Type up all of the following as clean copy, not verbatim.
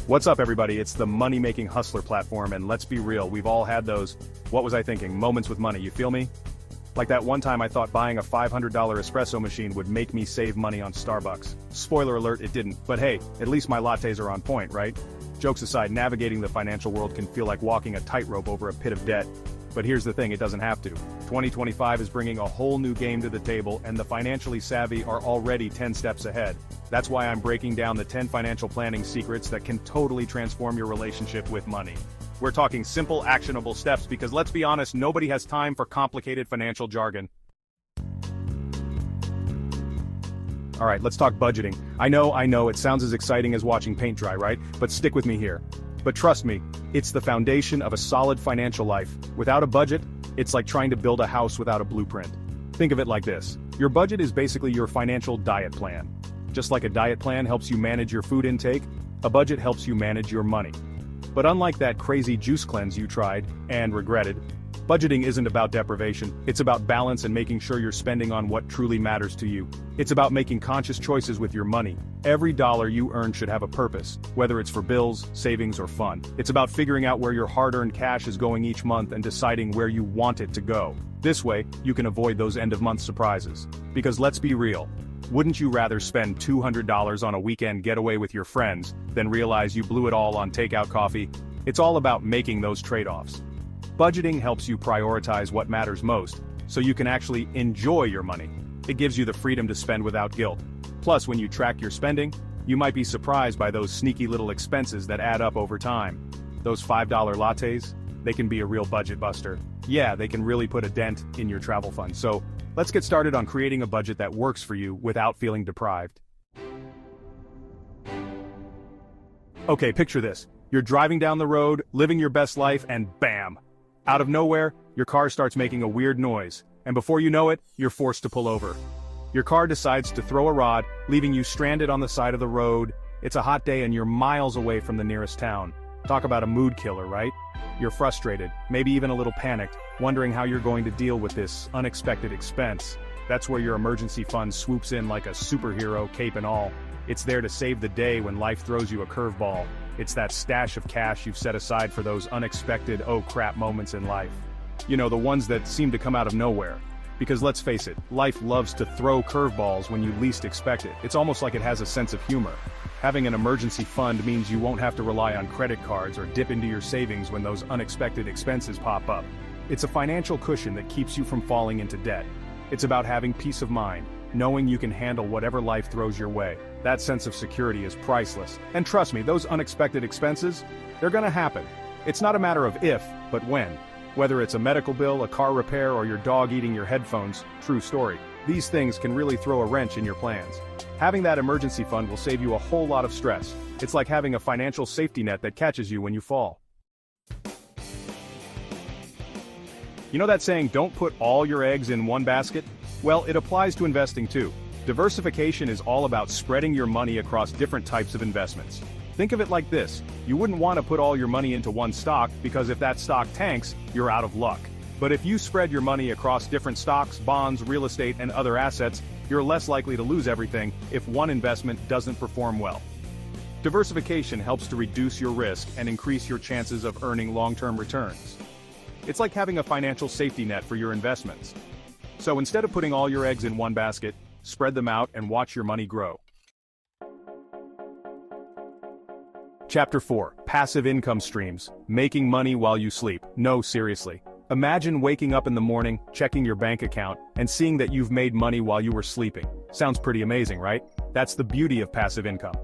What's up, everybody? It's the money-making hustler platform, and let's be real, we've all had those, what was I thinking, moments with money, you feel me? Like that one time I thought buying a $500 espresso machine would make me save money on Starbucks. Spoiler alert, it didn't, but hey, at least my lattes are on point, right? Jokes aside, navigating the financial world can feel like walking a tightrope over a pit of debt. But here's the thing, it doesn't have to. 2025 is bringing a whole new game to the table, and the financially savvy are already 10 steps ahead. That's why I'm breaking down the 10 financial planning secrets that can totally transform your relationship with money. We're talking simple, actionable steps because let's be honest, nobody has time for complicated financial jargon. Alright, let's talk budgeting. I know, it sounds as exciting as watching paint dry, right? But stick with me here. But trust me, it's the foundation of a solid financial life. Without a budget, it's like trying to build a house without a blueprint. Think of it like this. Your budget is basically your financial diet plan. Just like a diet plan helps you manage your food intake, a budget helps you manage your money. But unlike that crazy juice cleanse you tried, and regretted, budgeting isn't about deprivation, it's about balance and making sure you're spending on what truly matters to you. It's about making conscious choices with your money. Every dollar you earn should have a purpose, whether it's for bills, savings, or fun. It's about figuring out where your hard-earned cash is going each month and deciding where you want it to go. This way, you can avoid those end-of-month surprises. Because let's be real, wouldn't you rather spend $200 on a weekend getaway with your friends than realize you blew it all on takeout coffee? It's all about making those trade-offs. Budgeting helps you prioritize what matters most, so you can actually enjoy your money. It gives you the freedom to spend without guilt. Plus, when you track your spending, you might be surprised by those sneaky little expenses that add up over time. Those $5 lattes, they can be a real budget buster. Yeah, they can really put a dent in your travel fund. So, let's get started on creating a budget that works for you without feeling deprived. Okay, picture this. You're driving down the road, living your best life, and bam! Out of nowhere, your car starts making a weird noise, and before you know it, you're forced to pull over. Your car decides to throw a rod, leaving you stranded on the side of the road. It's a hot day and you're miles away from the nearest town. Talk about a mood killer, right? You're frustrated, maybe even a little panicked, wondering how you're going to deal with this unexpected expense. That's where your emergency fund swoops in like a superhero, cape and all. It's there to save the day when life throws you a curveball. It's that stash of cash you've set aside for those unexpected oh crap moments in life. You know, the ones that seem to come out of nowhere. Because let's face it, life loves to throw curveballs when you least expect it. It's almost like it has a sense of humor. Having an emergency fund means you won't have to rely on credit cards or dip into your savings when those unexpected expenses pop up. It's a financial cushion that keeps you from falling into debt. It's about having peace of mind, knowing you can handle whatever life throws your way. That sense of security is priceless. And trust me, those unexpected expenses, they're gonna happen. It's not a matter of if, but when. Whether it's a medical bill, a car repair, or your dog eating your headphones, true story. These things can really throw a wrench in your plans. Having that emergency fund will save you a whole lot of stress. It's like having a financial safety net that catches you when you fall. You know that saying, don't put all your eggs in one basket? Well, it applies to investing too. Diversification is all about spreading your money across different types of investments. Think of it like this, you wouldn't want to put all your money into one stock because if that stock tanks, you're out of luck. But if you spread your money across different stocks, bonds, real estate, and other assets, you're less likely to lose everything if one investment doesn't perform well. Diversification helps to reduce your risk and increase your chances of earning long-term returns. It's like having a financial safety net for your investments. So instead of putting all your eggs in one basket, spread them out and watch your money grow. Chapter 4. Passive income streams. Making money while you sleep. No, seriously. Imagine waking up in the morning, checking your bank account, and seeing that you've made money while you were sleeping. Sounds pretty amazing, right? That's the beauty of passive income.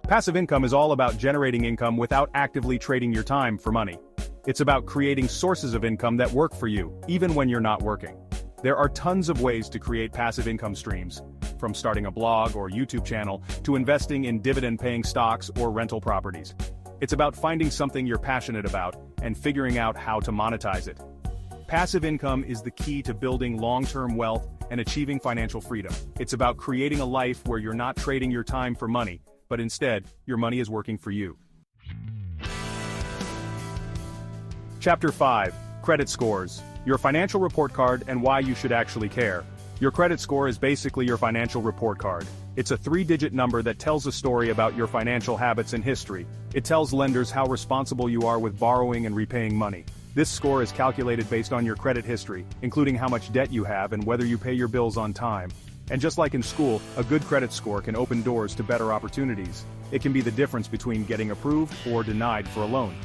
Passive income is all about generating income without actively trading your time for money. It's about creating sources of income that work for you, even when you're not working. There are tons of ways to create passive income streams, from starting a blog or YouTube channel to investing in dividend-paying stocks or rental properties. It's about finding something you're passionate about and figuring out how to monetize it. Passive income is the key to building long-term wealth and achieving financial freedom. It's about creating a life where you're not trading your time for money, but instead, your money is working for you. Chapter 5. Credit scores. Your financial report card and why you should actually care. Your credit score is basically your financial report card. It's a 3-digit number that tells a story about your financial habits and history. It tells lenders how responsible you are with borrowing and repaying money. This score is calculated based on your credit history, including how much debt you have and whether you pay your bills on time. And just like in school, a good credit score can open doors to better opportunities. It can be the difference between getting approved or denied for a loan.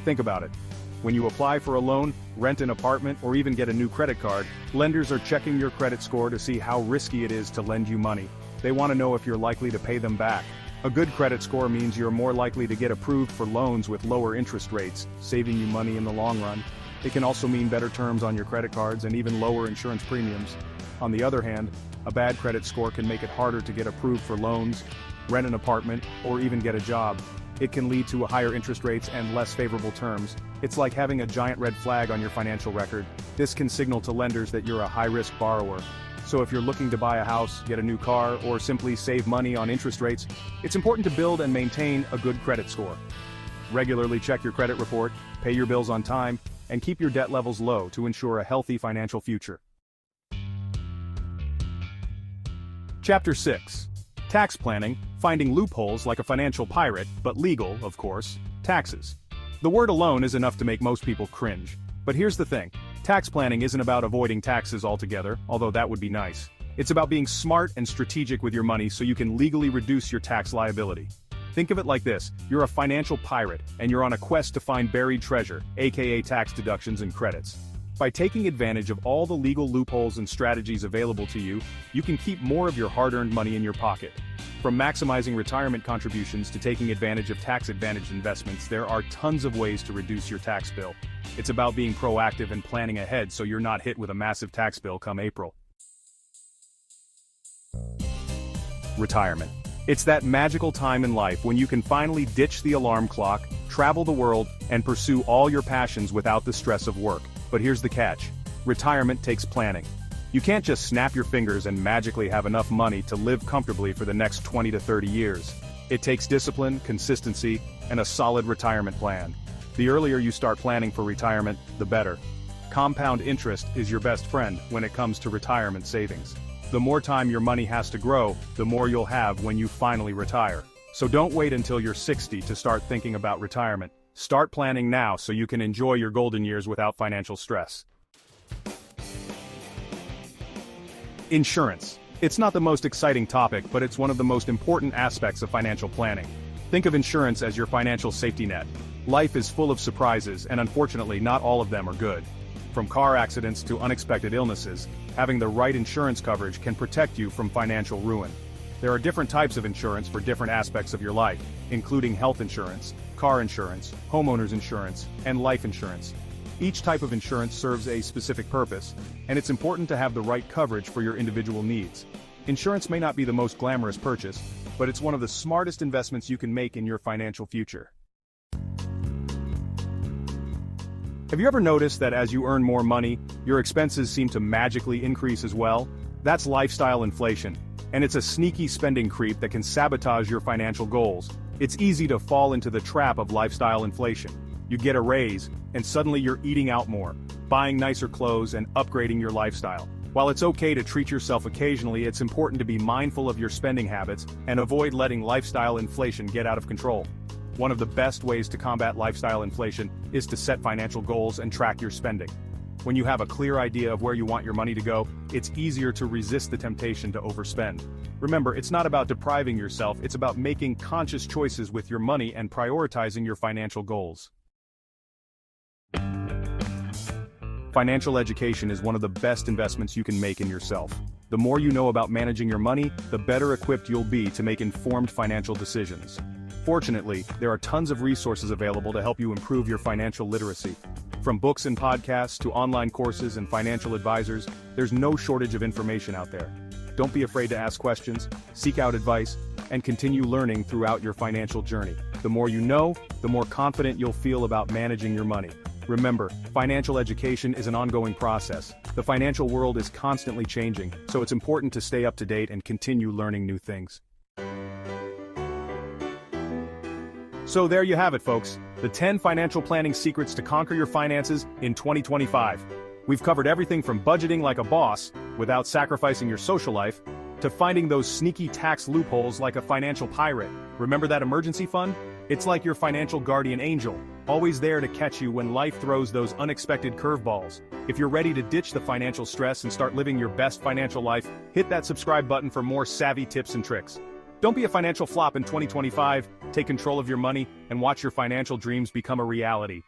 Think about it. When you apply for a loan, rent an apartment, or even get a new credit card, lenders are checking your credit score to see how risky it is to lend you money. They want to know if you're likely to pay them back. A good credit score means you're more likely to get approved for loans with lower interest rates, saving you money in the long run. It can also mean better terms on your credit cards and even lower insurance premiums. On the other hand, a bad credit score can make it harder to get approved for loans, rent an apartment, or even get a job. It can lead to higher interest rates and less favorable terms. It's like having a giant red flag on your financial record. This can signal to lenders that you're a high-risk borrower. So if you're looking to buy a house, get a new car, or simply save money on interest rates, it's important to build and maintain a good credit score. Regularly check your credit report, pay your bills on time, and keep your debt levels low to ensure a healthy financial future. Chapter 6. Tax planning, finding loopholes like a financial pirate, but legal, of course, taxes. The word alone is enough to make most people cringe. But here's the thing, tax planning isn't about avoiding taxes altogether, although that would be nice. It's about being smart and strategic with your money so you can legally reduce your tax liability. Think of it like this, you're a financial pirate, and you're on a quest to find buried treasure, aka tax deductions and credits. By taking advantage of all the legal loopholes and strategies available to you, you can keep more of your hard-earned money in your pocket. From maximizing retirement contributions to taking advantage of tax-advantaged investments, there are tons of ways to reduce your tax bill. It's about being proactive and planning ahead so you're not hit with a massive tax bill come April. Retirement. It's that magical time in life when you can finally ditch the alarm clock, travel the world, and pursue all your passions without the stress of work. But here's the catch. Retirement takes planning. You can't just snap your fingers and magically have enough money to live comfortably for the next 20 to 30 years. It takes discipline, consistency, and a solid retirement plan. The earlier you start planning for retirement, the better. Compound interest is your best friend when it comes to retirement savings. The more time your money has to grow, the more you'll have when you finally retire. So don't wait until you're 60 to start thinking about retirement. Start planning now so you can enjoy your golden years without financial stress. Insurance. It's not the most exciting topic, but it's one of the most important aspects of financial planning. Think of insurance as your financial safety net. Life is full of surprises, and unfortunately not all of them are good. From car accidents to unexpected illnesses, having the right insurance coverage can protect you from financial ruin. There are different types of insurance for different aspects of your life, including health insurance, car insurance, homeowners insurance, and life insurance. Each type of insurance serves a specific purpose, and it's important to have the right coverage for your individual needs. Insurance may not be the most glamorous purchase, but it's one of the smartest investments you can make in your financial future. Have you ever noticed that as you earn more money, your expenses seem to magically increase as well? That's lifestyle inflation, and it's a sneaky spending creep that can sabotage your financial goals. It's easy to fall into the trap of lifestyle inflation. You get a raise, and suddenly you're eating out more, buying nicer clothes and upgrading your lifestyle. While it's okay to treat yourself occasionally, it's important to be mindful of your spending habits and avoid letting lifestyle inflation get out of control. One of the best ways to combat lifestyle inflation is to set financial goals and track your spending. When you have a clear idea of where you want your money to go, it's easier to resist the temptation to overspend. Remember, it's not about depriving yourself, it's about making conscious choices with your money and prioritizing your financial goals. Financial education is one of the best investments you can make in yourself. The more you know about managing your money, the better equipped you'll be to make informed financial decisions. Fortunately, there are tons of resources available to help you improve your financial literacy. From books and podcasts to online courses and financial advisors, there's no shortage of information out there. Don't be afraid to ask questions, seek out advice, and continue learning throughout your financial journey. The more you know, the more confident you'll feel about managing your money. Remember, financial education is an ongoing process. The financial world is constantly changing, so it's important to stay up to date and continue learning new things. So there you have it, folks. The 10 financial planning secrets to conquer your finances in 2025. We've covered everything from budgeting like a boss, without sacrificing your social life, to finding those sneaky tax loopholes like a financial pirate. Remember that emergency fund? It's like your financial guardian angel, always there to catch you when life throws those unexpected curveballs. If you're ready to ditch the financial stress and start living your best financial life, hit that subscribe button for more savvy tips and tricks. Don't be a financial flop in 2025, take control of your money, and watch your financial dreams become a reality.